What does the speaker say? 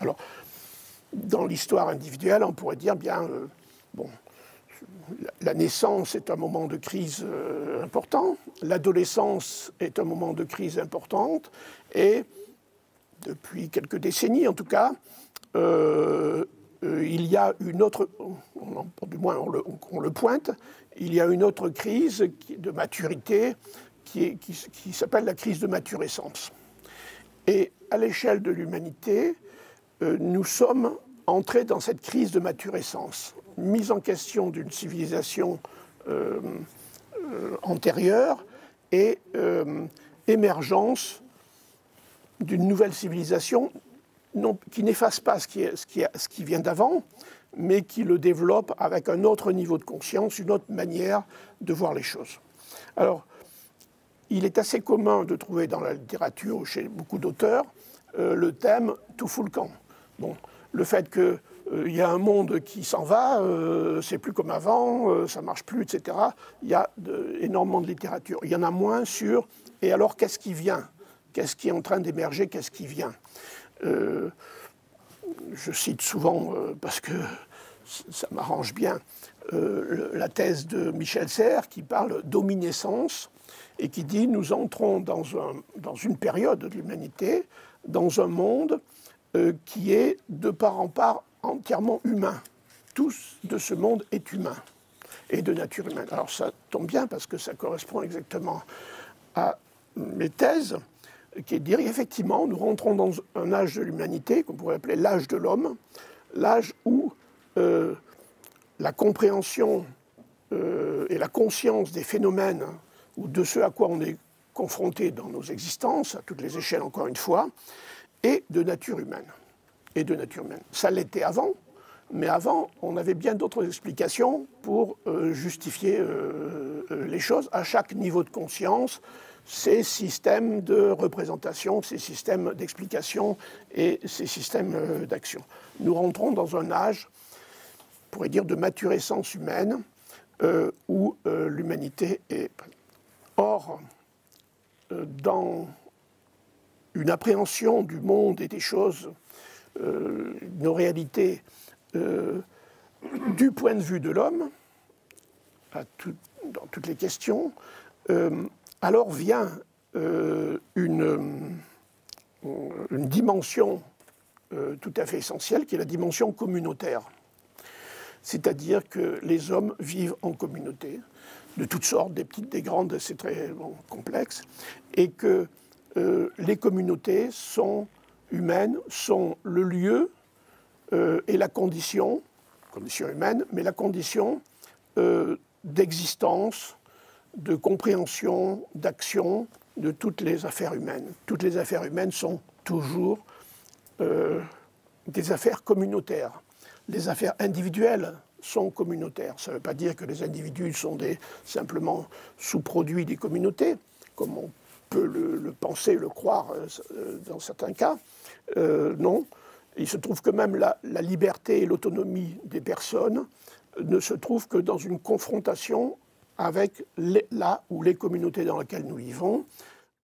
Alors, dans l'histoire individuelle, on pourrait dire, bien, bon, la naissance est un moment de crise important, l'adolescence est un moment de crise importante, et depuis quelques décennies en tout cas, il y a une autre, du moins on le pointe, il y a une autre crise de maturité qui s'appelle la crise de maturescence. Et à l'échelle de l'humanité, nous sommes entrés dans cette crise de maturescence, mise en question d'une civilisation antérieure et émergence d'une nouvelle civilisation qui n'efface pas ce qui vient d'avant, mais qui le développe avec un autre niveau de conscience, une autre manière de voir les choses. Alors, il est assez commun de trouver dans la littérature, chez beaucoup d'auteurs, le thème « tout fout le camp ». Bon, le fait qu'il y a un monde qui s'en va, c'est plus comme avant, ça ne marche plus, etc. Il y a énormément de littérature. Il y en a moins sur « et alors qu'est-ce qui vient ? Qu'est-ce qui est en train d'émerger ? Qu'est-ce qui vient ?» Je cite souvent, parce que ça m'arrange bien, la thèse de Michel Serres qui parle d'omniscience et qui dit « nous entrons dans une période de l'humanité, dans un monde qui est de part en part entièrement humain. Tout de ce monde est humain et de nature humaine. » Alors ça tombe bien parce que ça correspond exactement à mes thèses, qui est de dire effectivement nous rentrons dans un âge de l'humanité qu'on pourrait appeler l'âge de l'homme, l'âge où la compréhension et la conscience des phénomènes ou de ce à quoi on est confronté dans nos existences, à toutes les échelles encore une fois, est de nature humaine. Et de nature humaine. Ça l'était avant, mais avant, on avait bien d'autres explications pour justifier les choses à chaque niveau de conscience, ces systèmes de représentation, ces systèmes d'explication et ces systèmes d'action. Nous rentrons dans un âge, on pourrait dire, de maturescence humaine, où l'humanité est... Or, dans une appréhension du monde et des choses, nos réalités, du point de vue de l'homme, dans toutes les questions, alors vient une dimension tout à fait essentielle, qui est la dimension communautaire. C'est-à-dire que les hommes vivent en communauté, de toutes sortes, des petites, des grandes, c'est très complexe, et que les communautés humaines sont le lieu et la condition humaine, mais la condition d'existence, de compréhension, d'action de toutes les affaires humaines. Toutes les affaires humaines sont toujours des affaires communautaires. Les affaires individuelles sont communautaires. Ça ne veut pas dire que les individus sont simplement sous-produits des communautés, comme on peut le penser, le croire dans certains cas. Non. Il se trouve que même la liberté et l'autonomie des personnes ne se trouvent que dans une confrontation avec la ou les communautés dans lesquelles nous vivons,